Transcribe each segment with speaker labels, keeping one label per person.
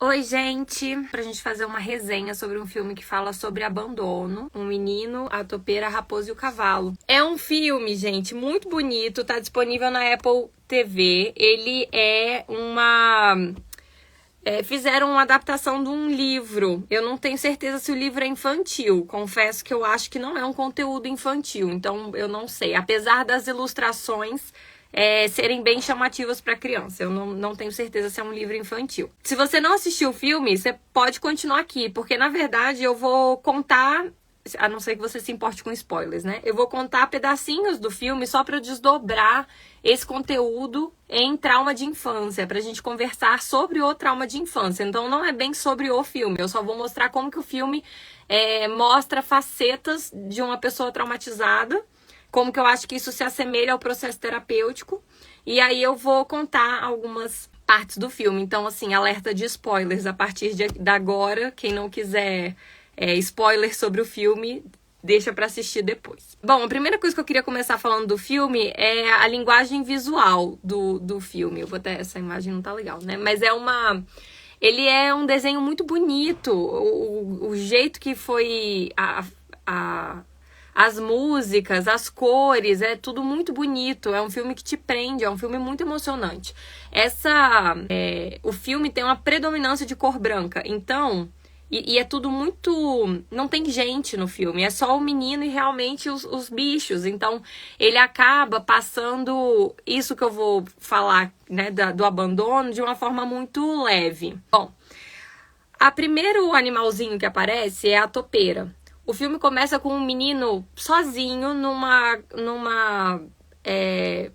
Speaker 1: Oi, gente! Pra gente fazer uma resenha sobre um filme que fala sobre abandono, um menino, a topeira, a raposa e o cavalo. É um filme, gente, muito bonito, tá disponível na Apple TV. Ele é uma... fizeram uma adaptação de um livro. Eu não tenho certeza se o livro é infantil. Confesso que eu acho que não é um conteúdo infantil, então eu não sei. Apesar das ilustrações serem bem chamativas para criança. Eu não tenho certeza se é um livro infantil. Se você não assistiu o filme, você pode continuar aqui, porque na verdade eu vou contar, a não ser que você se importe com spoilers, né? Eu vou contar pedacinhos do filme só para eu desdobrar esse conteúdo em trauma de infância, pra gente conversar sobre o trauma de infância. Então não é bem sobre o filme, eu só vou mostrar como que o filme mostra facetas de uma pessoa traumatizada, como que eu acho que isso se assemelha ao processo terapêutico, e aí eu vou contar algumas partes do filme. Então, assim, alerta de spoilers a partir de agora. Quem não quiser spoiler sobre o filme, deixa pra assistir depois. Bom, a primeira coisa que eu queria começar falando do filme é a linguagem visual do filme. Eu vou até... Essa imagem não tá legal, né? Mas ele é um desenho muito bonito. O jeito que foi... As músicas, as cores, é tudo muito bonito. É um filme que te prende, é um filme muito emocionante. O filme tem uma predominância de cor branca, então... E é tudo muito... Não tem gente no filme, é só o menino e realmente os bichos. Então, ele acaba passando isso que eu vou falar, né, do abandono de uma forma muito leve. Bom, o primeiro animalzinho que aparece é a topeira. O filme começa com um menino sozinho numa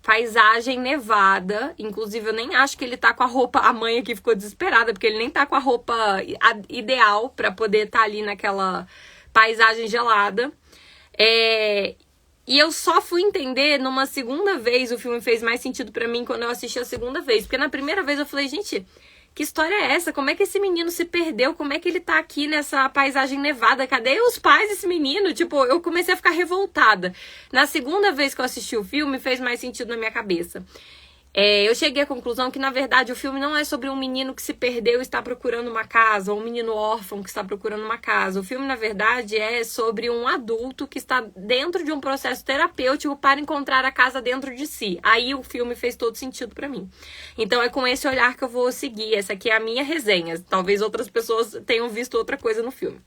Speaker 1: paisagem nevada. Inclusive, eu nem acho que ele tá com a roupa... A mãe aqui ficou desesperada, porque ele nem tá com a roupa ideal pra poder estar ali naquela paisagem gelada. E eu só fui entender numa segunda vez. O filme fez mais sentido pra mim quando eu assisti a segunda vez. Porque na primeira vez eu falei, gente... Que história é essa? Como é que esse menino se perdeu? Como é que ele tá aqui nessa paisagem nevada? Cadê os pais desse menino? Tipo, eu comecei a ficar revoltada. Na segunda vez que eu assisti o filme, fez mais sentido na minha cabeça. Eu cheguei à conclusão que, na verdade, o filme não é sobre um menino que se perdeu e está procurando uma casa, ou um menino órfão que está procurando uma casa. O filme, na verdade, é sobre um adulto que está dentro de um processo terapêutico para encontrar a casa dentro de si. Aí o filme fez todo sentido para mim. Então é com esse olhar que eu vou seguir. Essa aqui é a minha resenha. Talvez outras pessoas tenham visto outra coisa no filme.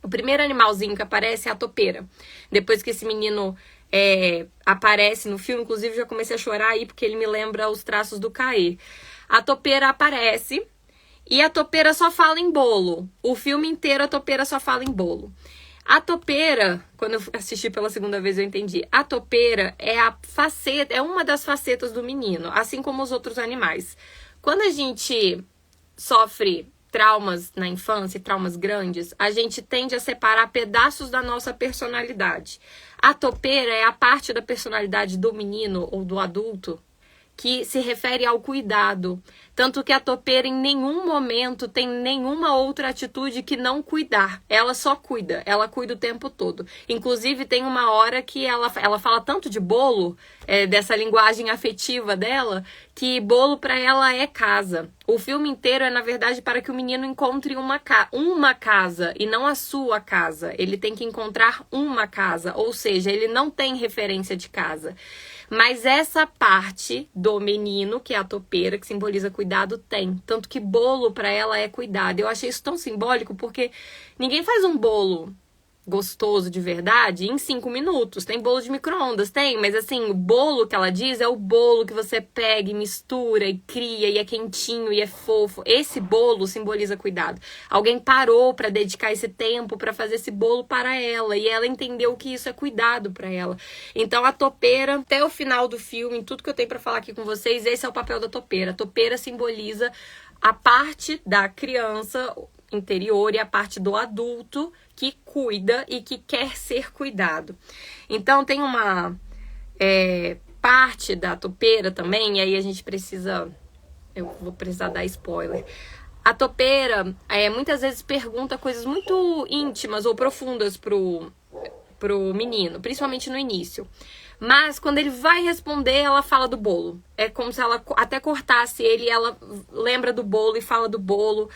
Speaker 1: O primeiro animalzinho que aparece é a topeira. Depois que esse menino... aparece no filme, inclusive já comecei a chorar aí porque ele me lembra os traços do Caê. A topeira aparece e a topeira só fala em bolo. O filme inteiro a topeira só fala em bolo. A topeira, quando eu assisti pela segunda vez eu entendi, a topeira é uma das facetas do menino, assim como os outros animais. Quando a gente sofre traumas na infância, traumas grandes, a gente tende a separar pedaços da nossa personalidade. A topeira é a parte da personalidade do menino ou do adulto que se refere ao cuidado. Tanto que a topeira em nenhum momento tem nenhuma outra atitude que não cuidar. Ela só cuida, ela cuida o tempo todo. Inclusive tem uma hora que ela fala tanto de bolo, dessa linguagem afetiva dela, que bolo para ela é casa. O filme inteiro é, na verdade, para que o menino encontre uma casa e não a sua casa. Ele tem que encontrar uma casa, ou seja, ele não tem referência de casa. Mas essa parte do menino, que é a topeira, que simboliza cuidado, tem. Tanto que bolo para ela é cuidado. Eu achei isso tão simbólico porque ninguém faz um bolo gostoso de verdade em 5 minutos. Tem bolo de micro-ondas, tem, mas assim, o bolo que ela diz é o bolo que você pega e mistura e cria e é quentinho e é fofo. Esse bolo simboliza cuidado. Alguém parou para dedicar esse tempo para fazer esse bolo para ela e ela entendeu que isso é cuidado para ela. Então a topeira, até o final do filme, tudo que eu tenho para falar aqui com vocês, esse é o papel da topeira. A topeira simboliza a parte da criança interior e a parte do adulto que cuida e que quer ser cuidado. Então tem uma parte da topeira também, e aí a gente precisa... Eu vou precisar dar spoiler. A topeira muitas vezes pergunta coisas muito íntimas ou profundas pro menino, principalmente no início. Mas quando ele vai responder, ela fala do bolo. É como se ela até cortasse ele e ela lembra do bolo e fala do bolo.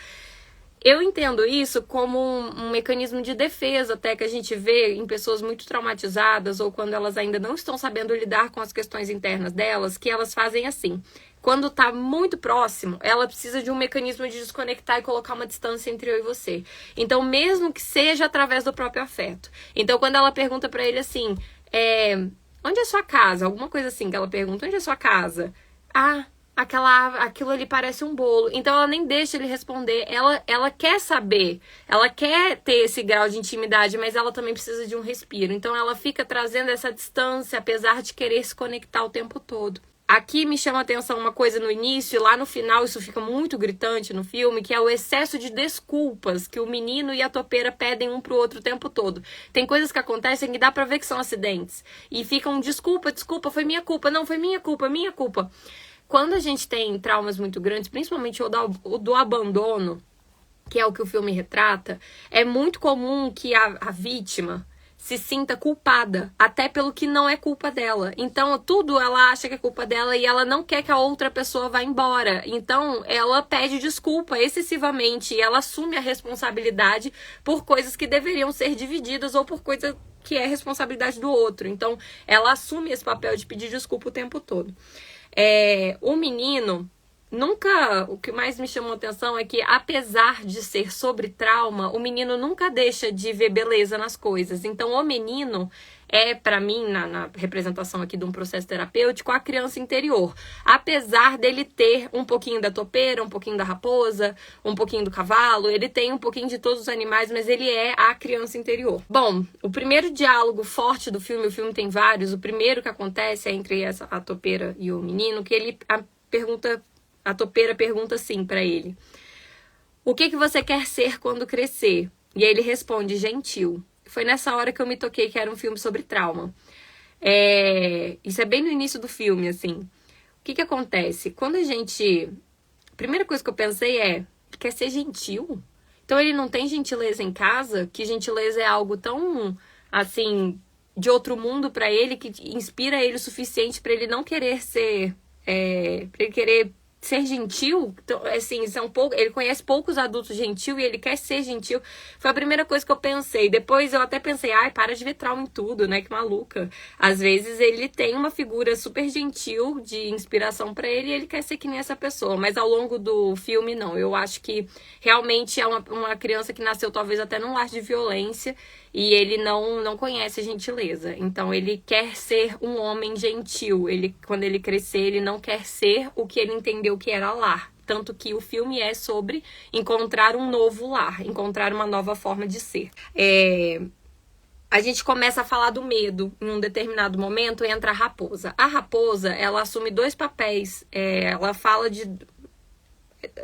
Speaker 1: Eu entendo isso como um mecanismo de defesa, até que a gente vê em pessoas muito traumatizadas ou quando elas ainda não estão sabendo lidar com as questões internas delas, que elas fazem assim. Quando tá muito próximo, ela precisa de um mecanismo de desconectar e colocar uma distância entre eu e você. Então, mesmo que seja através do próprio afeto. Então, quando ela pergunta pra ele assim, onde é sua casa? Alguma coisa assim que ela pergunta, onde é sua casa? Ah, aquilo ali parece um bolo. Então ela nem deixa ele responder. Ela quer saber, ela quer ter esse grau de intimidade, mas ela também precisa de um respiro. Então ela fica trazendo essa distância, apesar de querer se conectar o tempo todo. Aqui me chama a atenção uma coisa no início, e lá no final isso fica muito gritante no filme, que é o excesso de desculpas que o menino e a topeira pedem um pro outro o tempo todo. Tem coisas que acontecem que dá pra ver que são acidentes. E ficam, desculpa, foi minha culpa, não, foi minha culpa, minha culpa. Quando a gente tem traumas muito grandes, principalmente o do abandono, que é o que o filme retrata, é muito comum que a vítima se sinta culpada, até pelo que não é culpa dela. Então, tudo ela acha que é culpa dela e ela não quer que a outra pessoa vá embora. Então, ela pede desculpa excessivamente e ela assume a responsabilidade por coisas que deveriam ser divididas ou por coisa que é responsabilidade do outro. Então, ela assume esse papel de pedir desculpa o tempo todo. O menino, o que mais me chamou a atenção é que, apesar de ser sobre trauma, o menino nunca deixa de ver beleza nas coisas. Então, o menino pra mim, na representação aqui de um processo terapêutico, a criança interior. Apesar dele ter um pouquinho da topeira, um pouquinho da raposa, um pouquinho do cavalo, ele tem um pouquinho de todos os animais, mas ele é a criança interior. Bom, o primeiro diálogo forte do filme, o filme tem vários, o primeiro que acontece é entre a topeira e o menino, que a topeira pergunta assim pra ele: o que você quer ser quando crescer? E aí ele responde: gentil. Foi nessa hora que eu me toquei que era um filme sobre trauma. Isso é bem no início do filme, assim. O que acontece? Quando a primeira coisa que eu pensei quer ser gentil? Então ele não tem gentileza em casa? Que gentileza é algo tão, assim, de outro mundo pra ele, que inspira ele o suficiente pra ele não querer ser... pra ele querer ser gentil. Então, assim, ele conhece poucos adultos gentil e ele quer ser gentil. Foi a primeira coisa que eu pensei. Depois eu até pensei, para de ver trauma em tudo, né? Que maluca. Às vezes ele tem uma figura super gentil de inspiração pra ele e ele quer ser que nem essa pessoa. Mas ao longo do filme, não. Eu acho que realmente é uma criança que nasceu talvez até num lar de violência e ele não conhece a gentileza. Então ele quer ser um homem gentil. Quando ele crescer, ele não quer ser o que ele entendeu que era lar. Tanto que o filme é sobre encontrar um novo lar, encontrar uma nova forma de ser. A gente começa a falar do medo. Em um determinado momento entra a raposa. A raposa, ela assume dois papéis. Ela fala de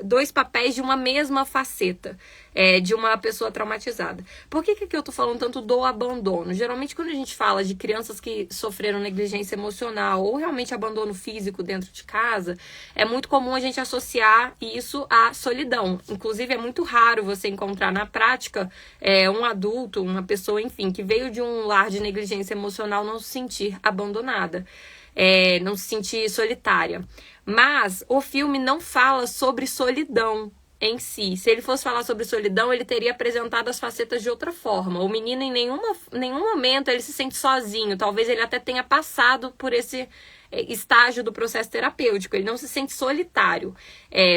Speaker 1: dois papéis de uma mesma faceta, de uma pessoa traumatizada. Por que eu tô falando tanto do abandono? Geralmente quando a gente fala de crianças que sofreram negligência emocional ou realmente abandono físico dentro de casa, é muito comum a gente associar isso à solidão. Inclusive é muito raro você encontrar na prática um adulto, uma pessoa, enfim, que veio de um lar de negligência emocional não se sentir abandonada, não se sentir solitária. Mas o filme não fala sobre solidão em si. Se ele fosse falar sobre solidão, ele teria apresentado as facetas de outra forma. O menino, em nenhum momento, ele se sente sozinho. Talvez ele até tenha passado por esse estágio do processo terapêutico. Ele não se sente solitário,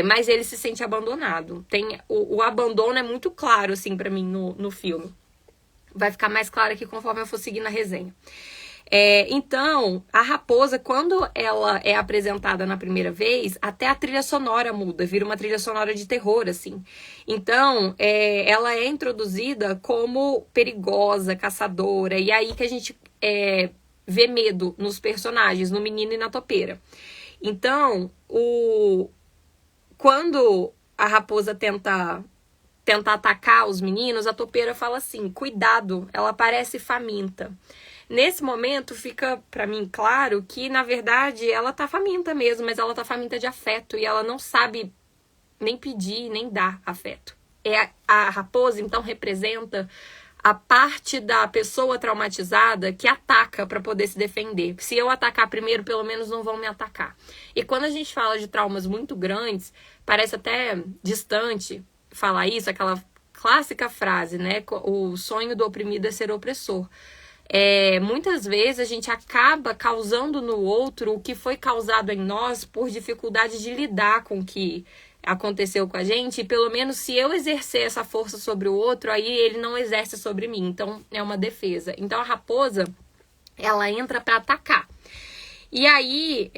Speaker 1: mas ele se sente abandonado. O abandono é muito claro, assim, pra mim, no filme. Vai ficar mais claro aqui conforme eu for seguir na resenha. Então, a raposa, quando ela é apresentada na primeira vez, até a trilha sonora muda, vira uma trilha sonora de terror, assim. Então, ela é introduzida como perigosa, caçadora, e aí que a gente vê medo nos personagens, no menino e na topeira. Então, quando a raposa tenta atacar os meninos, a topeira fala assim: cuidado, ela parece faminta. Nesse momento fica pra mim claro que, na verdade, ela tá faminta mesmo, mas ela tá faminta de afeto e ela não sabe nem pedir, nem dar afeto. A raposa, então, representa a parte da pessoa traumatizada que ataca para poder se defender. Se eu atacar primeiro, pelo menos não vão me atacar. E quando a gente fala de traumas muito grandes, parece até distante falar isso, aquela clássica frase, né? O sonho do oprimido é ser opressor. Muitas vezes a gente acaba causando no outro o que foi causado em nós por dificuldade de lidar com o que aconteceu com a gente, e pelo menos se eu exercer essa força sobre o outro, aí ele não exerce sobre mim. Então é uma defesa. Então a raposa, ela entra para atacar. E aí,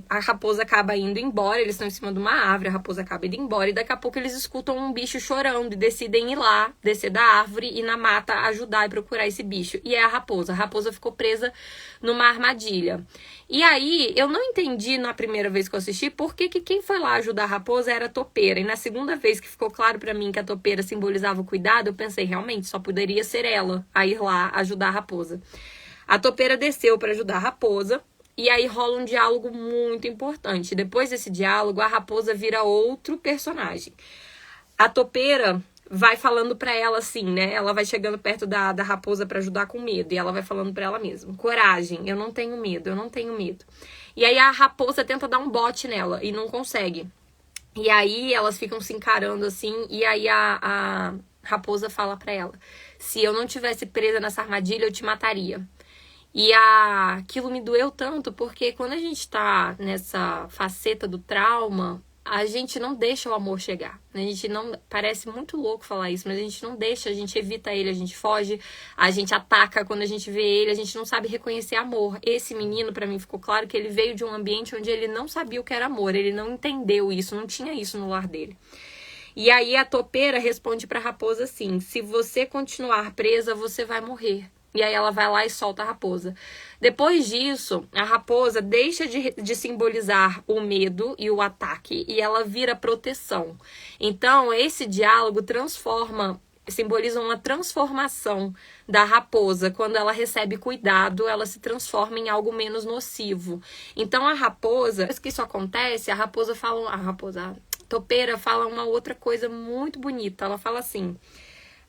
Speaker 1: a raposa acaba indo embora, eles estão em cima de uma árvore, a raposa acaba indo embora, e daqui a pouco eles escutam um bicho chorando e decidem ir lá, descer da árvore e na mata ajudar e procurar esse bicho. E é a raposa ficou presa numa armadilha. E aí, eu não entendi na primeira vez que eu assisti por que quem foi lá ajudar a raposa era a topeira. E na segunda vez que ficou claro pra mim que a topeira simbolizava o cuidado, eu pensei, realmente, só poderia ser ela a ir lá ajudar a raposa. A topeira desceu para ajudar a raposa. E aí rola um diálogo muito importante. Depois desse diálogo, a raposa vira outro personagem. A topeira vai falando pra ela assim, né? Ela vai chegando perto da raposa pra ajudar com medo. E ela vai falando pra ela mesma: coragem, eu não tenho medo, eu não tenho medo. E aí a raposa tenta dar um bote nela e não consegue. E aí elas ficam se encarando assim. E aí a raposa fala pra ela: se eu não tivesse presa nessa armadilha, eu te mataria. E aquilo me doeu tanto, porque quando a gente tá nessa faceta do trauma, a gente não deixa o amor chegar. A gente não... Parece muito louco falar isso, mas a gente não deixa, a gente evita ele, a gente foge, a gente ataca quando a gente vê ele, a gente não sabe reconhecer amor. Esse menino, pra mim, ficou claro que ele veio de um ambiente onde ele não sabia o que era amor, ele não entendeu isso, não tinha isso no lar dele. E aí a topeira responde pra raposa assim: se você continuar presa, você vai morrer. E aí ela vai lá e solta a raposa. Depois disso, a raposa deixa de simbolizar o medo e o ataque, e ela vira proteção. Então, esse diálogo simboliza uma transformação da raposa. Quando ela recebe cuidado, ela se transforma em algo menos nocivo. Então, a raposa, depois que isso acontece, a topeira fala uma outra coisa muito bonita. Ela fala assim: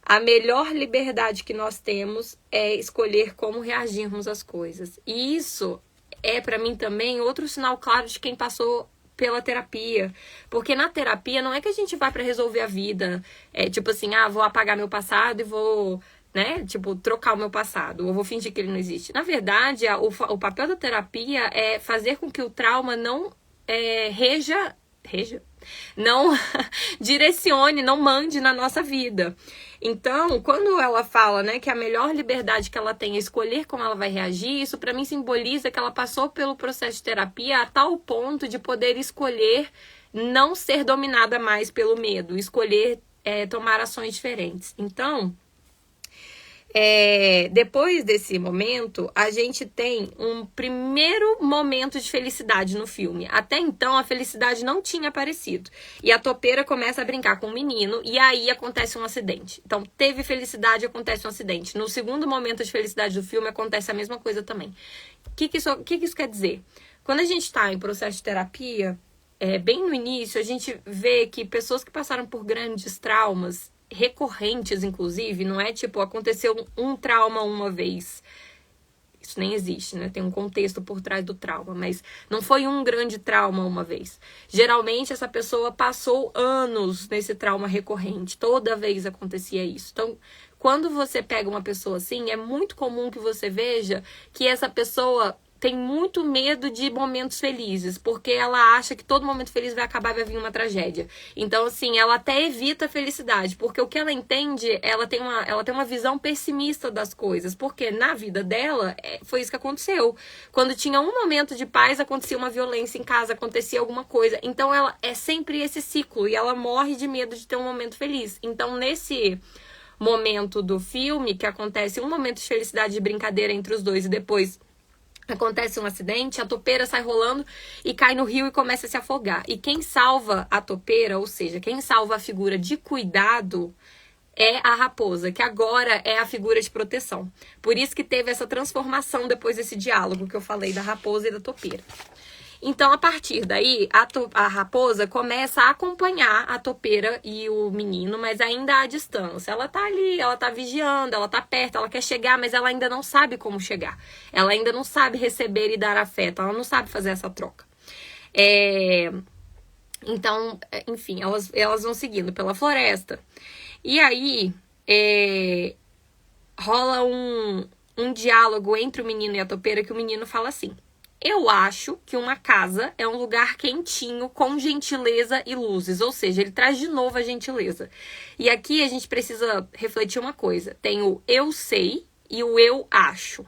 Speaker 1: a melhor liberdade que nós temos é escolher como reagirmos às coisas. E isso é, pra mim, também outro sinal claro de quem passou pela terapia. Porque na terapia não é que a gente vai pra resolver a vida. É tipo assim, vou apagar meu passado e vou, né, tipo, trocar o meu passado. Ou vou fingir que ele não existe. Na verdade, o papel da terapia é fazer com que o trauma não não direcione, não mande na nossa vida. Então, quando ela fala, né, que a melhor liberdade que ela tem é escolher como ela vai reagir, isso pra mim simboliza que ela passou pelo processo de terapia a tal ponto de poder escolher não ser dominada mais pelo medo, escolher tomar ações diferentes. Então, depois desse momento, a gente tem um primeiro momento de felicidade no filme. Até então, a felicidade não tinha aparecido. E a topeira começa a brincar com o menino, e aí acontece um acidente. Então, teve felicidade, acontece um acidente. No segundo momento de felicidade do filme, acontece a mesma coisa também. O que isso quer dizer? Quando a gente está em processo de terapia, bem no início, a gente vê que pessoas que passaram por grandes traumas, recorrentes, inclusive, não é tipo, aconteceu um trauma uma vez. Isso nem existe, né? Tem um contexto por trás do trauma, mas não foi um grande trauma uma vez. Geralmente, essa pessoa passou anos nesse trauma recorrente. Toda vez acontecia isso. Então, quando você pega uma pessoa assim, é muito comum que você veja que essa pessoa tem muito medo de momentos felizes, porque ela acha que todo momento feliz vai acabar e vai vir uma tragédia. Então, assim, ela até evita a felicidade, porque o que ela entende, ela tem uma visão pessimista das coisas, porque na vida dela, foi isso que aconteceu. Quando tinha um momento de paz, acontecia uma violência em casa, acontecia alguma coisa. Então, ela é sempre esse ciclo, e ela morre de medo de ter um momento feliz. Então, nesse momento do filme, que acontece um momento de felicidade, de brincadeira entre os dois, e depois acontece um acidente, a topeira sai rolando e cai no rio e começa a se afogar. E quem salva a topeira, ou seja, quem salva a figura de cuidado, é a raposa, que agora é a figura de proteção. Por isso que teve essa transformação depois desse diálogo que eu falei da raposa e da topeira. Então, a partir daí, a raposa começa a acompanhar a topeira e o menino, mas ainda à distância. Ela tá ali, ela tá vigiando, ela tá perto, ela quer chegar, mas ela ainda não sabe como chegar. Ela ainda não sabe receber e dar afeto, ela não sabe fazer essa troca. Então, enfim, elas vão seguindo pela floresta. E aí, rola um diálogo entre o menino e a topeira, que o menino fala assim: eu acho que uma casa é um lugar quentinho, com gentileza e luzes. Ou seja, ele traz de novo a gentileza. E aqui a gente precisa refletir uma coisa. Tem o eu sei e o eu acho.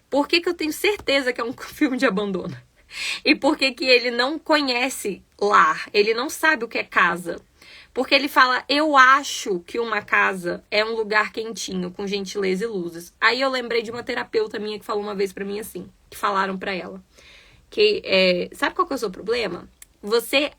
Speaker 1: Por que eu tenho certeza que é um filme de abandono? E por que ele não conhece lar? Ele não sabe o que é casa. Porque ele fala, eu acho que uma casa é um lugar quentinho, com gentileza e luzes. Aí eu lembrei de uma terapeuta minha que falou uma vez pra mim assim, que falaram pra ela. Sabe qual que é o seu problema? Você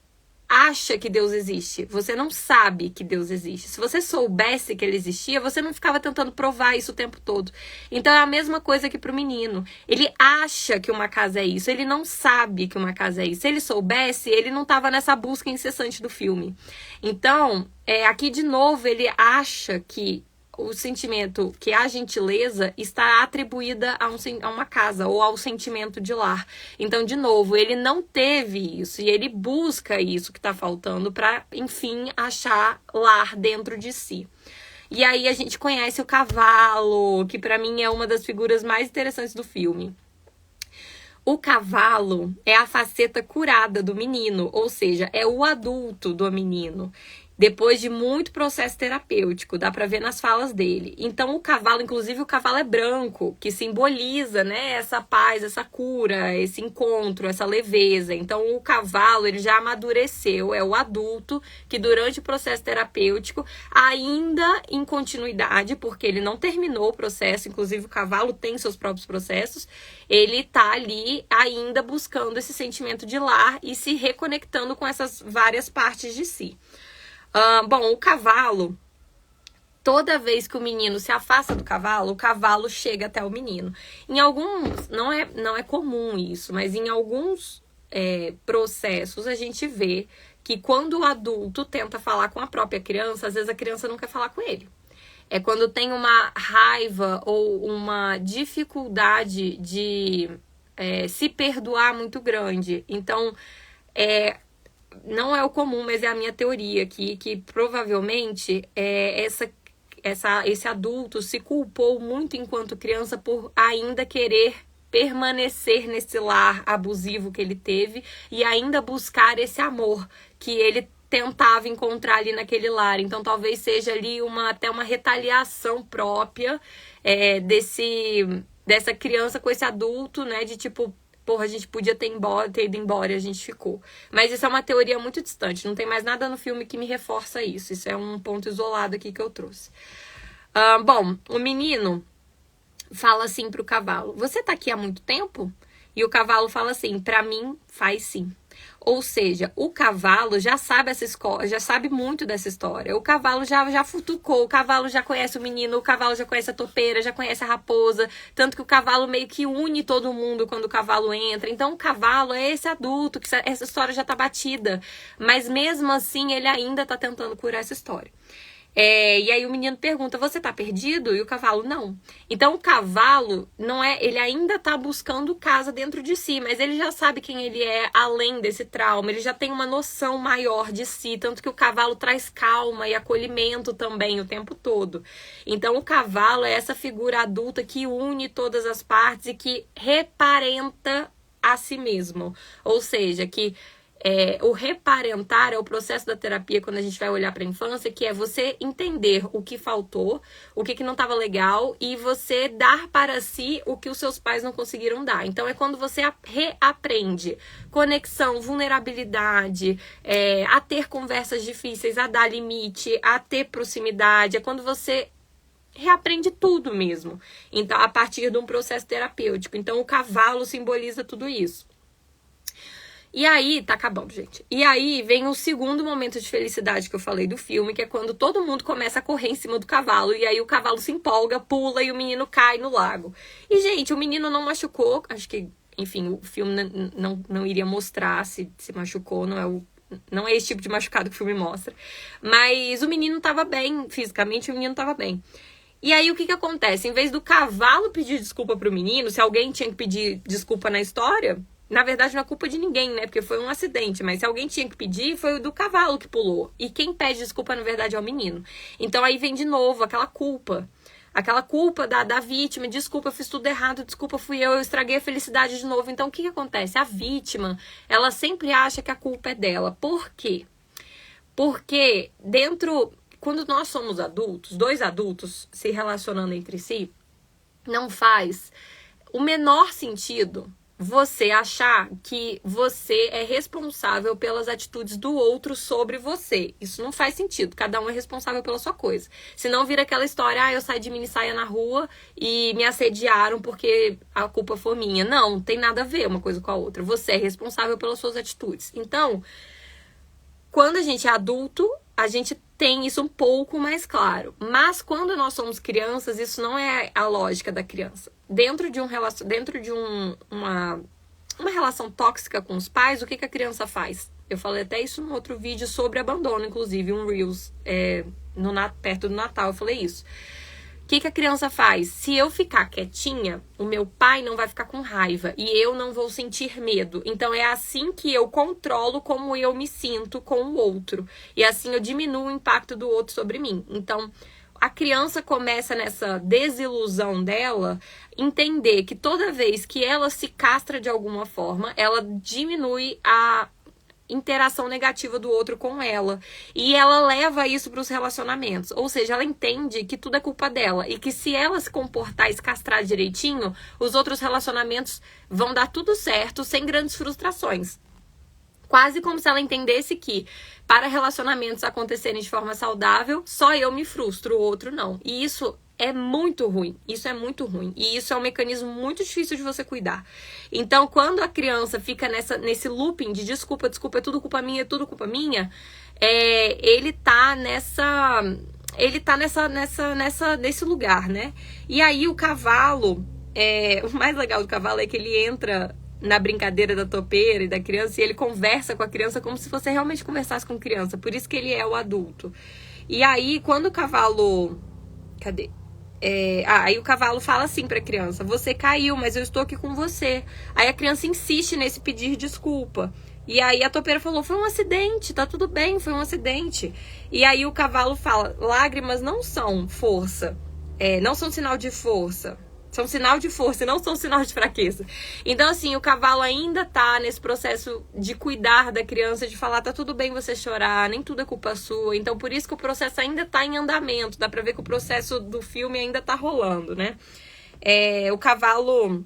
Speaker 1: acha que Deus existe, você não sabe que Deus existe. Se você soubesse que ele existia, você não ficava tentando provar isso o tempo todo. Então é a mesma coisa que pro menino. Ele acha que uma casa é isso, ele não sabe que uma casa é isso. Se ele soubesse, ele não tava nessa busca incessante do filme. Então, aqui de novo, ele acha que o sentimento, que a gentileza está atribuída a uma casa ou ao sentimento de lar. Então, de novo, ele não teve isso e ele busca isso que está faltando para, enfim, achar lar dentro de si. E aí a gente conhece o cavalo, que para mim é uma das figuras mais interessantes do filme. O cavalo é a faceta curada do menino, ou seja, é o adulto do menino. Depois de muito processo terapêutico, dá pra ver nas falas dele. Então o cavalo, inclusive o cavalo é branco, que simboliza, né, essa paz, essa cura, esse encontro, essa leveza. Então o cavalo, ele já amadureceu, é o adulto que durante o processo terapêutico, ainda em continuidade, porque ele não terminou o processo, inclusive o cavalo tem seus próprios processos, ele tá ali ainda buscando esse sentimento de lar e se reconectando com essas várias partes de si. Bom, o cavalo, toda vez que o menino se afasta do cavalo, o cavalo chega até o menino. Em alguns, não é comum isso, mas em alguns processos a gente vê que quando o adulto tenta falar com a própria criança, às vezes a criança não quer falar com ele. É quando tem uma raiva ou uma dificuldade de se perdoar muito grande. Então, não é o comum, mas é a minha teoria aqui, que provavelmente esse adulto se culpou muito enquanto criança por ainda querer permanecer nesse lar abusivo que ele teve e ainda buscar esse amor que ele tentava encontrar ali naquele lar. Então talvez seja ali até uma retaliação própria dessa criança com esse adulto, né, de tipo, porra, a gente podia ter ido embora e a gente ficou. Mas isso é uma teoria muito distante. Não tem mais nada no filme que me reforça isso. Isso é um ponto isolado aqui que eu trouxe. Bom, o menino fala assim pro cavalo: você tá aqui há muito tempo? E o cavalo fala assim: pra mim, faz sim. Ou seja, o cavalo já sabe já sabe muito dessa história. O cavalo já futucou, o cavalo já conhece o menino, o cavalo já conhece a topeira, já conhece a raposa. Tanto que o cavalo meio que une todo mundo quando o cavalo entra. Então o cavalo é esse adulto, que essa história já tá batida. Mas mesmo assim ele ainda tá tentando curar essa história. E aí o menino pergunta: você tá perdido? E o cavalo: não. Então o cavalo ele ainda tá buscando casa dentro de si, mas ele já sabe quem ele é além desse trauma, ele já tem uma noção maior de si, tanto que o cavalo traz calma e acolhimento também o tempo todo. Então o cavalo é essa figura adulta que une todas as partes e que reparenta a si mesmo, ou seja, que o reparentar é o processo da terapia quando a gente vai olhar para a infância, que é você entender o que faltou, o que não estava legal e você dar para si o que os seus pais não conseguiram dar. Então é quando você reaprende conexão, vulnerabilidade, a ter conversas difíceis, a dar limite, a ter proximidade. É quando você reaprende tudo mesmo. Então, a partir de um processo terapêutico. Então o cavalo simboliza tudo isso. E aí, tá acabando, gente. E aí vem o segundo momento de felicidade que eu falei do filme, que é quando todo mundo começa a correr em cima do cavalo. E aí o cavalo se empolga, pula e o menino cai no lago. E, gente, o menino não machucou. Acho que enfim, o filme não iria mostrar se machucou, não é esse tipo de machucado que o filme mostra. Mas o menino tava bem, fisicamente o menino tava bem. E aí o que acontece? Em vez do cavalo pedir desculpa pro menino, se alguém tinha que pedir desculpa na história, na verdade não é culpa de ninguém, né? Porque foi um acidente, mas se alguém tinha que pedir, foi o do cavalo que pulou. E quem pede desculpa, na verdade, é o menino. Então aí vem de novo aquela culpa. Aquela culpa da vítima, desculpa, eu fiz tudo errado, desculpa, fui eu estraguei a felicidade de novo. Então, o que acontece? A vítima, ela sempre acha que a culpa é dela. Por quê? Porque quando nós somos adultos, dois adultos se relacionando entre si, não faz o menor sentido você achar que você é responsável pelas atitudes do outro sobre você. Isso não faz sentido. Cada um é responsável pela sua coisa. Senão vira aquela história, eu saí de minissaia na rua e me assediaram porque a culpa foi minha. Não tem nada a ver uma coisa com a outra. Você é responsável pelas suas atitudes. Então, quando a gente é adulto, a gente tem isso um pouco mais claro. Mas quando nós somos crianças, isso não é a lógica da criança. Dentro de uma relação tóxica com os pais, o que a criança faz? Eu falei até isso num outro vídeo sobre abandono, inclusive, um Reels perto do Natal, eu falei isso. O que a criança faz? Se eu ficar quietinha, o meu pai não vai ficar com raiva e eu não vou sentir medo. Então, é assim que eu controlo como eu me sinto com o outro. E assim eu diminuo o impacto do outro sobre mim. Então, a criança começa nessa desilusão dela, entender que toda vez que ela se castra de alguma forma, ela diminui a interação negativa do outro com ela. E ela leva isso para os relacionamentos. Ou seja, ela entende que tudo é culpa dela. E que se ela se comportar e se castrar direitinho, os outros relacionamentos vão dar tudo certo, sem grandes frustrações. Quase como se ela entendesse que, para relacionamentos acontecerem de forma saudável, só eu me frustro, o outro não. E isso é muito ruim. Isso é muito ruim. E isso é um mecanismo muito difícil de você cuidar. Então, quando a criança fica nesse looping de desculpa, é tudo culpa minha, é tudo culpa minha, ele tá nesse lugar, né? E aí o cavalo, o mais legal do cavalo é que ele entra na brincadeira da topeira e da criança e ele conversa com a criança como se você realmente conversasse com criança. Por isso que ele é o adulto. E aí, quando o cavalo... Cadê? Aí o cavalo fala assim pra criança: você caiu, mas eu estou aqui com você. Aí a criança insiste nesse pedir desculpa. E aí a topeira falou: foi um acidente, tá tudo bem, foi um acidente. E aí o cavalo fala: lágrimas não são força, não são sinal de força. São sinal de força e não são sinal de fraqueza. Então, assim, o cavalo ainda tá nesse processo de cuidar da criança, de falar, tá tudo bem você chorar, nem tudo é culpa sua. Então, por isso que o processo ainda tá em andamento. Dá pra ver que o processo do filme ainda tá rolando, né? O cavalo...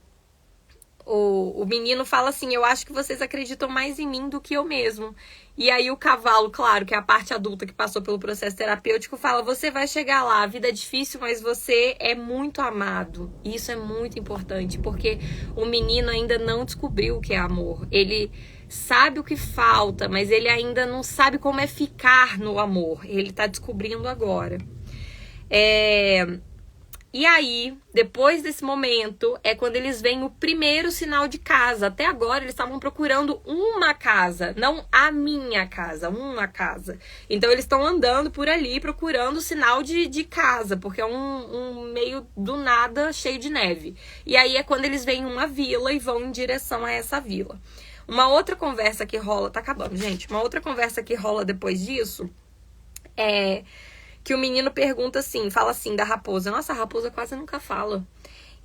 Speaker 1: O menino fala assim: eu acho que vocês acreditam mais em mim do que eu mesmo. E aí o cavalo, claro, que é a parte adulta que passou pelo processo terapêutico, fala: você vai chegar lá, a vida é difícil, mas você é muito amado. E isso é muito importante, porque o menino ainda não descobriu o que é amor. Ele sabe o que falta, mas ele ainda não sabe como é ficar no amor. Ele tá descobrindo agora. E aí, depois desse momento, é quando eles veem o primeiro sinal de casa. Até agora, eles estavam procurando uma casa, não a minha casa, uma casa. Então, eles estão andando por ali, procurando sinal de casa, porque é um meio do nada, cheio de neve. E aí, é quando eles veem uma vila e vão em direção a essa vila. Uma outra conversa que rola... Tá acabando, gente. Uma outra conversa que rola depois disso que o menino pergunta assim, fala assim da raposa. Nossa, a raposa quase nunca fala.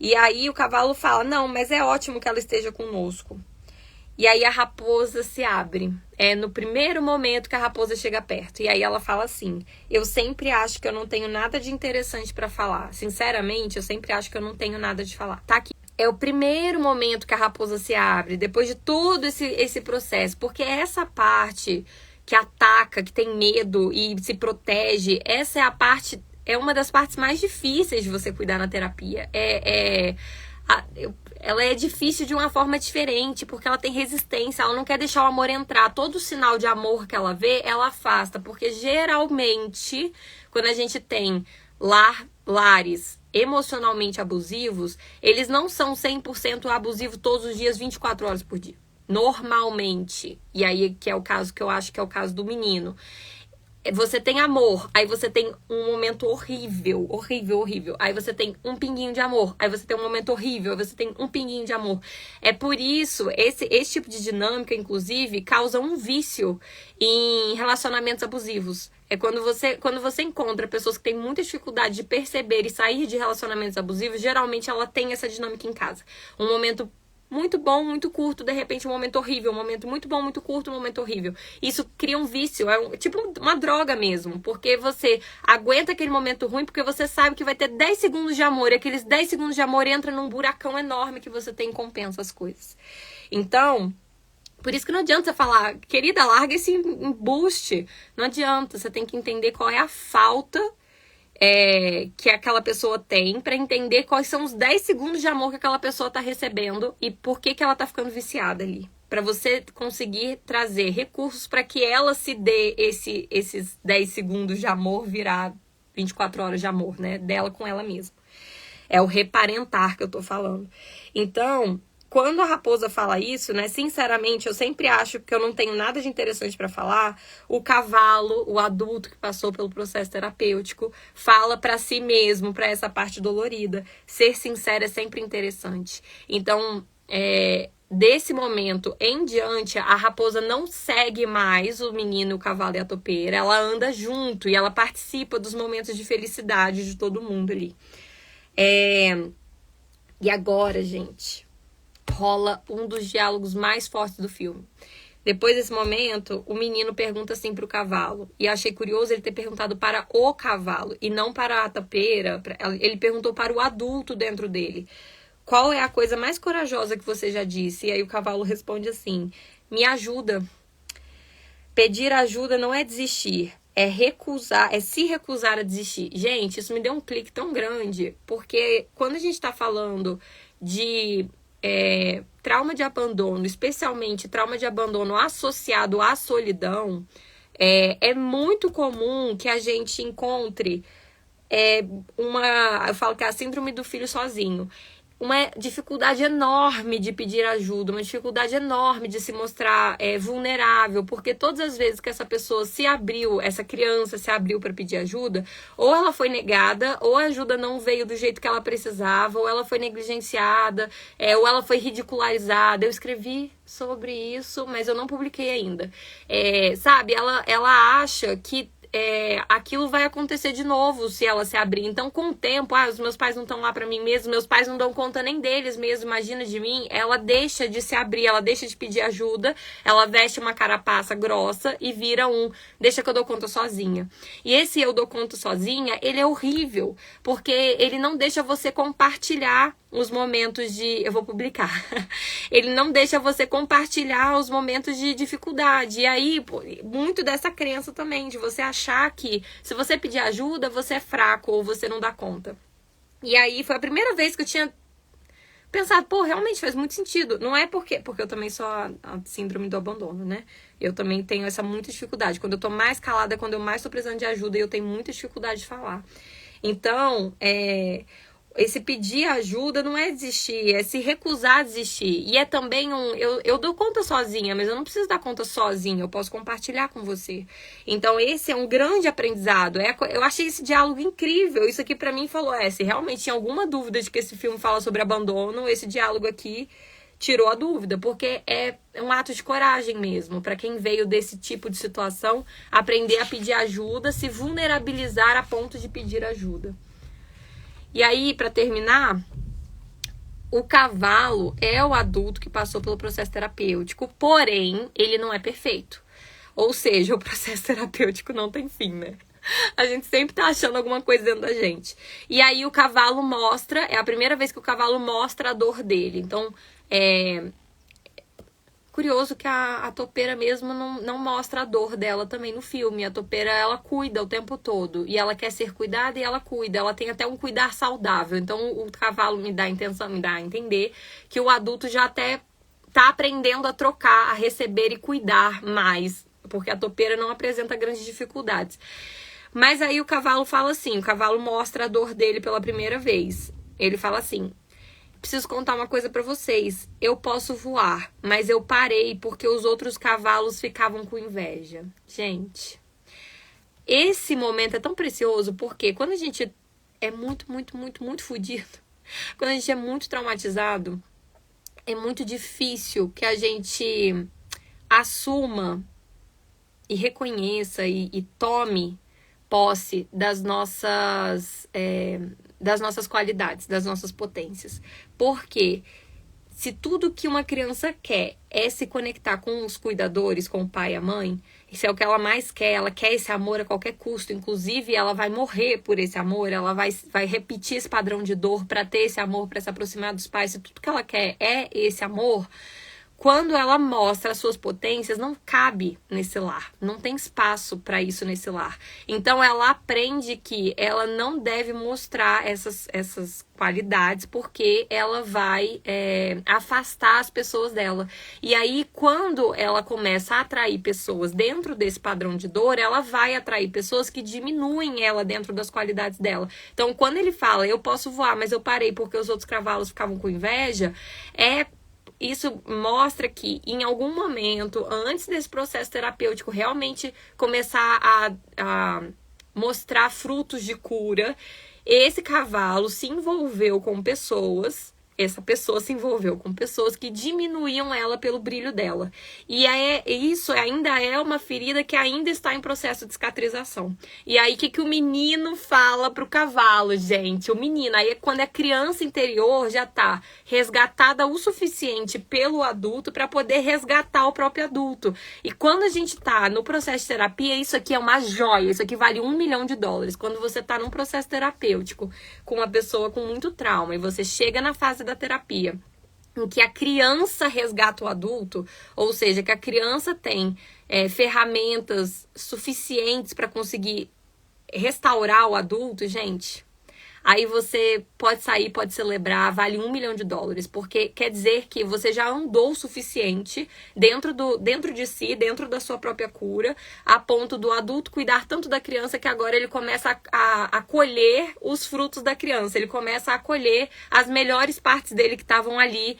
Speaker 1: E aí o cavalo fala: não, mas é ótimo que ela esteja conosco. E aí a raposa se abre. É no primeiro momento que a raposa chega perto. E aí ela fala assim: eu sempre acho que eu não tenho nada de interessante pra falar. Sinceramente, eu sempre acho que eu não tenho nada de falar. Tá aqui. É o primeiro momento que a raposa se abre, depois de todo esse processo. Porque essa parte... que ataca, que tem medo e se protege, essa é uma das partes mais difíceis de você cuidar na terapia. Ela é difícil de uma forma diferente, porque ela tem resistência, ela não quer deixar o amor entrar. Todo sinal de amor que ela vê, ela afasta, porque geralmente, quando a gente tem lares emocionalmente abusivos, eles não são 100% abusivos todos os dias, 24 horas por dia. Normalmente. E aí que é o caso que eu acho que é o caso do menino. Você tem amor, aí você tem um momento horrível, horrível, horrível. Aí você tem um pinguinho de amor, aí você tem um momento horrível, aí você tem um pinguinho de amor. É por isso, esse tipo de dinâmica, inclusive, causa um vício em relacionamentos abusivos. É quando você encontra pessoas que têm muita dificuldade de perceber e sair de relacionamentos abusivos, geralmente ela tem essa dinâmica em casa. Um momento muito bom, muito curto, de repente um momento horrível, um momento muito bom, muito curto, um momento horrível. Isso cria um vício, tipo uma droga mesmo, porque você aguenta aquele momento ruim porque você sabe que vai ter 10 segundos de amor, e aqueles 10 segundos de amor entram num buracão enorme que você tem e compensa as coisas. Então, por isso que não adianta você falar, querida, larga esse embuste. Não adianta, você tem que entender qual é a falta que aquela pessoa tem, para entender quais são os 10 segundos de amor que aquela pessoa tá recebendo e por que ela tá ficando viciada ali. Para você conseguir trazer recursos para que ela se dê esses 10 segundos de amor virar 24 horas de amor, né? Dela com ela mesma. É o reparentar que eu tô falando. Então, quando a Raposa fala isso, né, sinceramente, eu sempre acho que eu não tenho nada de interessante para falar. O cavalo, o adulto que passou pelo processo terapêutico, fala para si mesmo, para essa parte dolorida. Ser sincero é sempre interessante. Então, desse momento em diante, a Raposa não segue mais o menino, o cavalo e a topeira. Ela anda junto e ela participa dos momentos de felicidade de todo mundo ali. E agora, gente, rola um dos diálogos mais fortes do filme. Depois desse momento, o menino pergunta assim pro cavalo. E achei curioso ele ter perguntado para o cavalo e não para a topeira. Ele perguntou para o adulto dentro dele. Qual é a coisa mais corajosa que você já disse? E aí o cavalo responde assim: me ajuda. Pedir ajuda não é desistir. É se recusar a desistir. Gente, isso me deu um clique tão grande. Porque quando a gente tá falando de trauma de abandono, especialmente trauma de abandono associado à solidão, é muito comum que a gente encontre eu falo que é a síndrome do filho sozinho. Uma dificuldade enorme de pedir ajuda, uma dificuldade enorme de se mostrar vulnerável, porque todas as vezes que essa pessoa se abriu, essa criança se abriu para pedir ajuda, ou ela foi negada, ou a ajuda não veio do jeito que ela precisava, ou ela foi negligenciada, ou ela foi ridicularizada. Eu escrevi sobre isso, mas eu não publiquei ainda. Sabe, ela acha que aquilo vai acontecer de novo se ela se abrir. Então, com o tempo, os meus pais não estão lá pra mim mesmo, meus pais não dão conta nem deles mesmo, imagina de mim. Ela deixa de se abrir, ela deixa de pedir ajuda, ela veste uma carapaça grossa e vira deixa que eu dou conta sozinha. E esse eu dou conta sozinha, ele é horrível, porque ele não deixa você compartilhar os momentos eu vou publicar. Ele não deixa você compartilhar os momentos de dificuldade. E aí, muito dessa crença também, de você achar que se você pedir ajuda, você é fraco ou você não dá conta. E aí, foi a primeira vez que eu tinha pensado, realmente faz muito sentido. Não é porque eu também sou a síndrome do abandono, né? Eu também tenho essa muita dificuldade. Quando eu tô mais calada, quando eu mais tô precisando de ajuda, eu tenho muita dificuldade de falar. Então, esse pedir ajuda não é desistir, é se recusar a desistir. E é também eu dou conta sozinha, mas eu não preciso dar conta sozinha, eu posso compartilhar com você. Então esse é um grande aprendizado. Eu achei esse diálogo incrível. Isso aqui pra mim falou, se realmente tinha alguma dúvida de que esse filme fala sobre abandono, esse diálogo aqui tirou a dúvida, porque é um ato de coragem mesmo, pra quem veio desse tipo de situação, aprender a pedir ajuda, se vulnerabilizar a ponto de pedir ajuda. E aí, para terminar, o cavalo é o adulto que passou pelo processo terapêutico, porém, ele não é perfeito. Ou seja, o processo terapêutico não tem fim, né? A gente sempre tá achando alguma coisa dentro da gente. E aí o cavalo mostra, é a primeira vez que o cavalo mostra a dor dele. Então, curioso que a topeira mesmo não mostra a dor dela também no filme. A topeira, ela cuida o tempo todo. E ela quer ser cuidada e ela cuida. Ela tem até um cuidar saudável. Então, o cavalo me dá a entender que o adulto já até tá aprendendo a trocar, a receber e cuidar mais. Porque a topeira não apresenta grandes dificuldades. Mas aí o cavalo fala assim, o cavalo mostra a dor dele pela primeira vez. Ele fala assim: preciso contar uma coisa pra vocês. Eu posso voar, mas eu parei porque os outros cavalos ficavam com inveja. Gente, esse momento é tão precioso porque quando a gente é muito fudido, quando a gente é muito traumatizado, é muito difícil que a gente assuma e reconheça e tome posse das nossas qualidades, das nossas potências. Porque se tudo que uma criança quer é se conectar com os cuidadores, com o pai e a mãe, isso é o que ela mais quer, ela quer esse amor a qualquer custo, inclusive ela vai morrer por esse amor, ela vai repetir esse padrão de dor para ter esse amor, para se aproximar dos pais, se tudo que ela quer é esse amor, quando ela mostra as suas potências, não cabe nesse lar. Não tem espaço para isso nesse lar. Então, ela aprende que ela não deve mostrar essas qualidades, porque ela vai afastar as pessoas dela. E aí, quando ela começa a atrair pessoas dentro desse padrão de dor, ela vai atrair pessoas que diminuem ela dentro das qualidades dela. Então, quando ele fala, eu posso voar, mas eu parei porque os outros cavalos ficavam com inveja, isso mostra que, em algum momento, antes desse processo terapêutico realmente começar a mostrar frutos de cura, esse cavalo se envolveu com pessoas, essa pessoa se envolveu com pessoas que diminuíam ela pelo brilho dela. E isso ainda é uma ferida que ainda está em processo de cicatrização. E aí, o que o menino fala pro cavalo, gente? O menino, aí é quando a criança interior já tá resgatada o suficiente pelo adulto para poder resgatar o próprio adulto. E quando a gente tá no processo de terapia, isso aqui é uma joia, isso aqui vale $1 milhão. Quando você tá num processo terapêutico com uma pessoa com muito trauma e você chega na fase da terapia em que a criança resgata o adulto, ou seja, que a criança tem ferramentas suficientes para conseguir restaurar o adulto, gente, aí você pode sair, pode celebrar, vale $1 milhão, porque quer dizer que você já andou o suficiente dentro de si, dentro da sua própria cura, a ponto do adulto cuidar tanto da criança que agora ele começa a colher os frutos da criança, ele começa a colher as melhores partes dele que estavam ali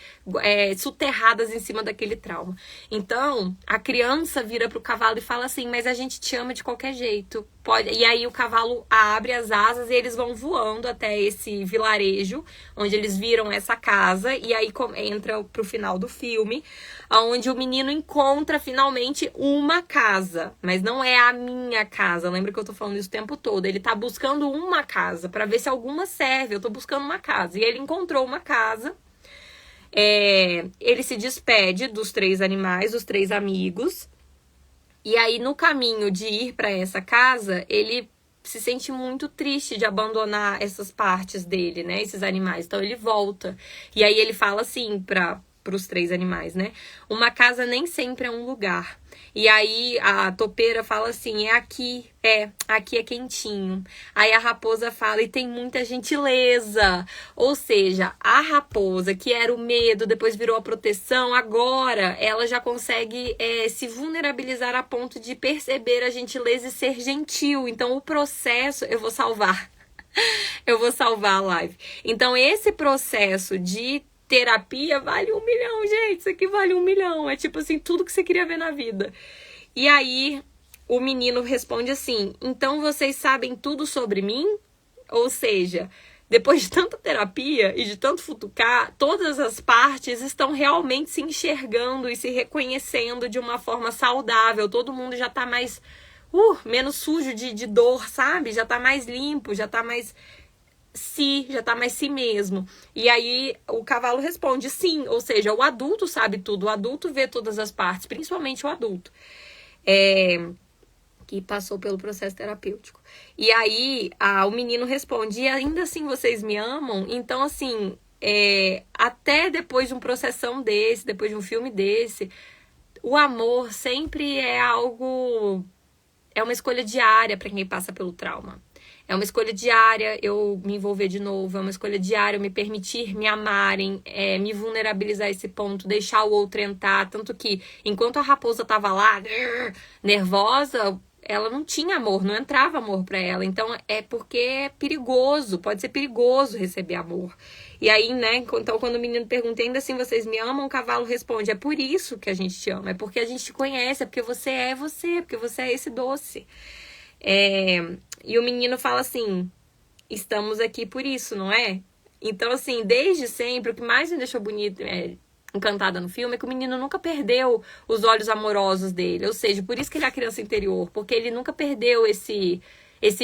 Speaker 1: soterradas em cima daquele trauma. Então, a criança vira pro cavalo e fala assim, mas a gente te ama de qualquer jeito. E aí o cavalo abre as asas e eles vão voando até esse vilarejo, onde eles viram essa casa, e aí entra pro final do filme, onde o menino encontra finalmente uma casa, mas não é a minha casa, lembra que eu tô falando isso o tempo todo, ele tá buscando uma casa, pra ver se alguma serve, eu tô buscando uma casa, e ele encontrou uma casa, ele se despede dos 3 animais, dos 3 amigos, e aí, no caminho de ir para essa casa, ele se sente muito triste de abandonar essas partes dele, né? Esses animais. Então, ele volta. E aí, ele fala assim para os 3 animais, né? Uma casa nem sempre é um lugar. E aí, a topeira fala assim, aqui é quentinho. Aí a raposa fala, e tem muita gentileza. Ou seja, a raposa, que era o medo, depois virou a proteção, agora ela já consegue se vulnerabilizar a ponto de perceber a gentileza e ser gentil. Então, o processo, eu vou salvar a live. Então, esse processo de terapia vale $1 milhão, gente. Isso aqui vale $1 milhão. É tipo assim, tudo que você queria ver na vida. E aí, o menino responde assim, então vocês sabem tudo sobre mim? Ou seja, depois de tanta terapia e de tanto futucar, todas as partes estão realmente se enxergando e se reconhecendo de uma forma saudável. Todo mundo já tá mais, menos sujo de dor, sabe? Já tá mais limpo, já tá mais já tá mais si mesmo. E aí o cavalo responde sim, ou seja, o adulto sabe tudo, o adulto vê todas as partes, principalmente o adulto que passou pelo processo terapêutico. E aí o menino responde, e ainda assim vocês me amam? Então assim, até depois de um processão desse, depois de um filme desse, o amor sempre é uma escolha diária para quem passa pelo trauma. É uma escolha diária eu me envolver de novo, é uma escolha diária eu me permitir me amarem, me vulnerabilizar a esse ponto, deixar o outro entrar. Tanto que, enquanto a raposa tava lá, nervosa, ela não tinha amor, não entrava amor pra ela. Então é porque é perigoso, pode ser perigoso receber amor. E aí, né, então quando o menino pergunta, ainda assim vocês me amam, o cavalo responde, é por isso que a gente te ama, é porque a gente te conhece, é porque você, é porque você é esse doce. E o menino fala assim, estamos aqui por isso, não é? Então, assim, desde sempre, o que mais me deixou bonito, encantada no filme, é que o menino nunca perdeu os olhos amorosos dele. Ou seja, por isso que ele é a criança interior, porque ele nunca perdeu esse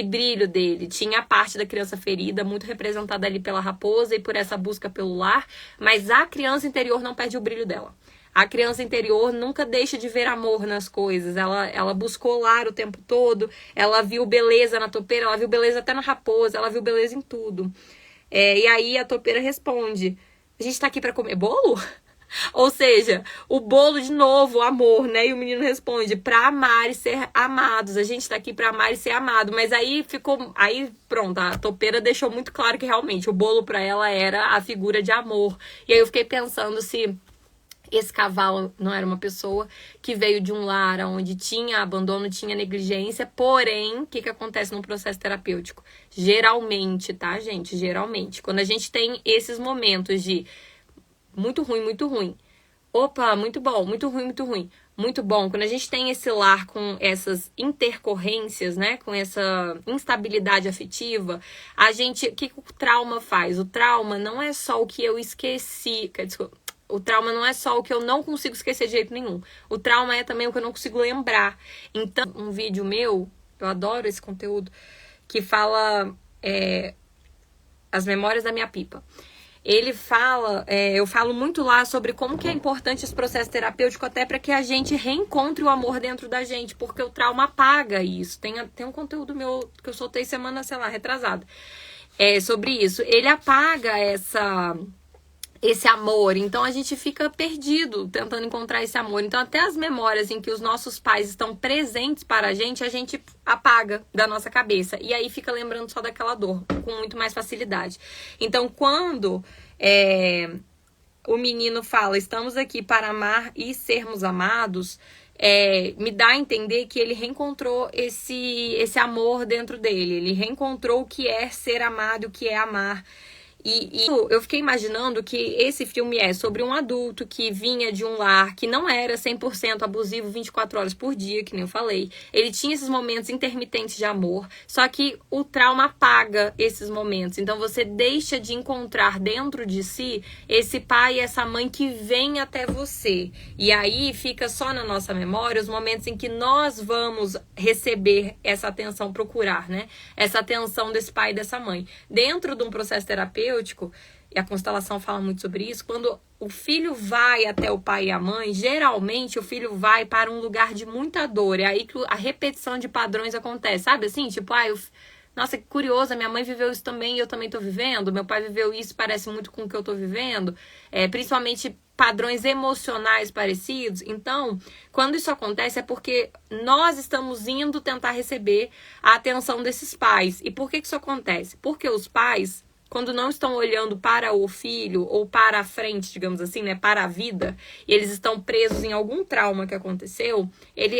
Speaker 1: brilho dele. Tinha a parte da criança ferida, muito representada ali pela raposa e por essa busca pelo lar, mas a criança interior não perde o brilho dela. A criança interior nunca deixa de ver amor nas coisas. Ela buscou lar o tempo todo, ela viu beleza na topeira, ela viu beleza até na raposa, ela viu beleza em tudo. E aí a topeira responde, a gente tá aqui pra comer bolo? Ou seja, o bolo de novo, o amor, né? E o menino responde, pra amar e ser amados. A gente tá aqui pra amar e ser amado. Mas aí pronto, a topeira deixou muito claro que realmente o bolo pra ela era a figura de amor. E aí eu fiquei pensando se esse cavalo não era uma pessoa que veio de um lar onde tinha abandono, tinha negligência, porém, o que acontece no processo terapêutico? Geralmente, tá, gente? Geralmente, quando a gente tem esses momentos de muito ruim, opa, muito bom, muito ruim, muito bom. Quando a gente tem esse lar com essas intercorrências, né, com essa instabilidade afetiva, o que o trauma faz? O trauma não é só o que eu esqueci, desculpa, o trauma não é só o que eu não consigo esquecer de jeito nenhum. O trauma é também o que eu não consigo lembrar. Então, um vídeo meu, eu adoro esse conteúdo, que fala as memórias da minha pipa. Ele fala, eu falo muito lá sobre como que é importante esse processo terapêutico até para que a gente reencontre o amor dentro da gente, porque o trauma apaga isso. Tem um conteúdo meu que eu soltei semana, sei lá, retrasada, sobre isso. Ele apaga esse amor, então a gente fica perdido tentando encontrar esse amor. Então até as memórias em que os nossos pais estão presentes para a gente apaga da nossa cabeça. E aí fica lembrando só daquela dor, com muito mais facilidade. Então quando o menino fala, estamos aqui para amar e sermos amados, me dá a entender que ele reencontrou esse amor dentro dele. Ele reencontrou o que é ser amado, o que é amar. E eu fiquei imaginando que esse filme é sobre um adulto que vinha de um lar que não era 100% abusivo 24 horas por dia, que nem eu falei. Ele tinha esses momentos intermitentes de amor, só que o trauma apaga esses momentos. Então você deixa de encontrar dentro de si esse pai e essa mãe que vem até você. E aí fica só na nossa memória os momentos em que nós vamos receber essa atenção, procurar, né? Essa atenção desse pai e dessa mãe. Dentro de um processo terapêutico, e a constelação fala muito sobre isso, quando o filho vai até o pai e a mãe, geralmente o filho vai para um lugar de muita dor. É aí que a repetição de padrões acontece, sabe assim? Tipo, nossa, que curioso, a minha mãe viveu isso também e eu também tô vivendo, meu pai viveu isso, parece muito com o que eu tô vivendo, principalmente padrões emocionais parecidos. Então, quando isso acontece é porque nós estamos indo tentar receber a atenção desses pais. E por que isso acontece? Porque os pais, quando não estão olhando para o filho ou para a frente, digamos assim, né, para a vida, e eles estão presos em algum trauma que aconteceu,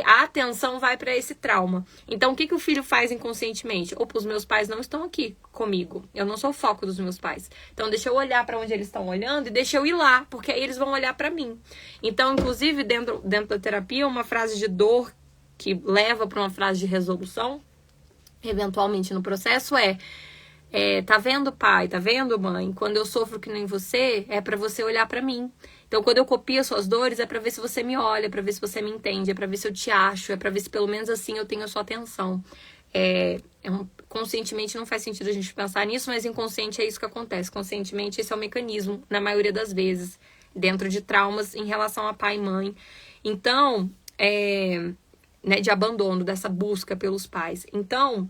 Speaker 1: a atenção vai para esse trauma. Então, o que o filho faz inconscientemente? Opa, os meus pais não estão aqui comigo. Eu não sou o foco dos meus pais. Então, deixa eu olhar para onde eles estão olhando e deixa eu ir lá, porque aí eles vão olhar para mim. Então, inclusive, dentro da terapia, uma frase de dor que leva para uma frase de resolução, eventualmente no processo, tá vendo, pai? Tá vendo, mãe? Quando eu sofro que nem você, é pra você olhar pra mim. Então, quando eu copio as suas dores, é pra ver se você me olha, é pra ver se você me entende, é pra ver se eu te acho, é pra ver se pelo menos assim eu tenho a sua atenção. Conscientemente não faz sentido a gente pensar nisso, mas inconsciente é isso que acontece. Conscientemente esse é o mecanismo, na maioria das vezes, dentro de traumas em relação a pai e mãe. Então, né, de abandono, dessa busca pelos pais. Então,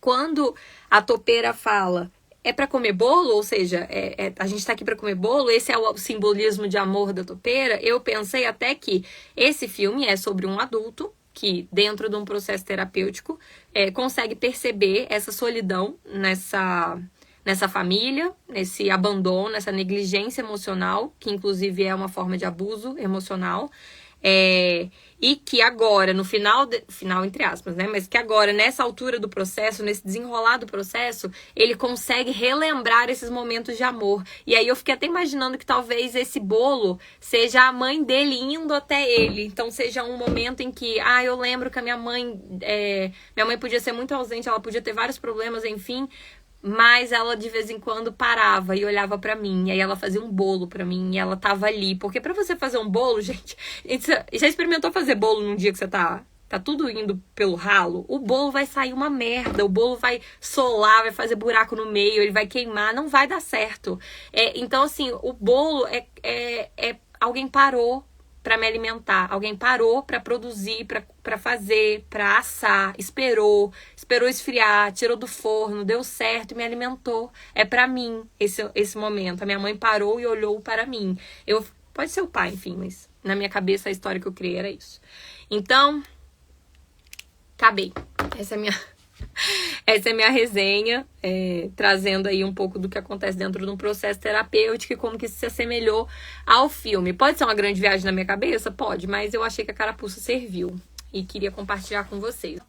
Speaker 1: quando a topeira fala, é pra comer bolo, ou seja, a gente tá aqui pra comer bolo, esse é o simbolismo de amor da topeira, eu pensei até que esse filme é sobre um adulto que, dentro de um processo terapêutico, consegue perceber essa solidão nessa família, nesse abandono, nessa negligência emocional, que inclusive é uma forma de abuso emocional, E que agora, no final entre aspas, né? Mas que agora, nessa altura do processo, nesse desenrolar do processo, ele consegue relembrar esses momentos de amor. E aí eu fiquei até imaginando que talvez esse bolo seja a mãe dele indo até ele. Então seja um momento em que, eu lembro que a minha mãe podia ser muito ausente, ela podia ter vários problemas, enfim. Mas ela de vez em quando parava e olhava pra mim. E aí ela fazia um bolo pra mim e ela tava ali. Porque pra você fazer um bolo, gente... Já experimentou fazer bolo num dia que você tá tudo indo pelo ralo? O bolo vai sair uma merda. O bolo vai solar, vai fazer buraco no meio, ele vai queimar. Não vai dar certo. Então, assim, o bolo alguém parou pra me alimentar. Alguém parou pra produzir, pra fazer, pra assar, esperou esfriar, tirou do forno, deu certo e me alimentou. É pra mim esse momento. A minha mãe parou e olhou para mim. Pode ser o pai, enfim, mas na minha cabeça a história que eu criei era isso. Então, acabei. Essa é a minha resenha, trazendo aí um pouco do que acontece dentro de um processo terapêutico e como que isso se assemelhou ao filme. Pode ser uma grande viagem na minha cabeça? Pode, mas eu achei que a carapuça serviu e queria compartilhar com vocês.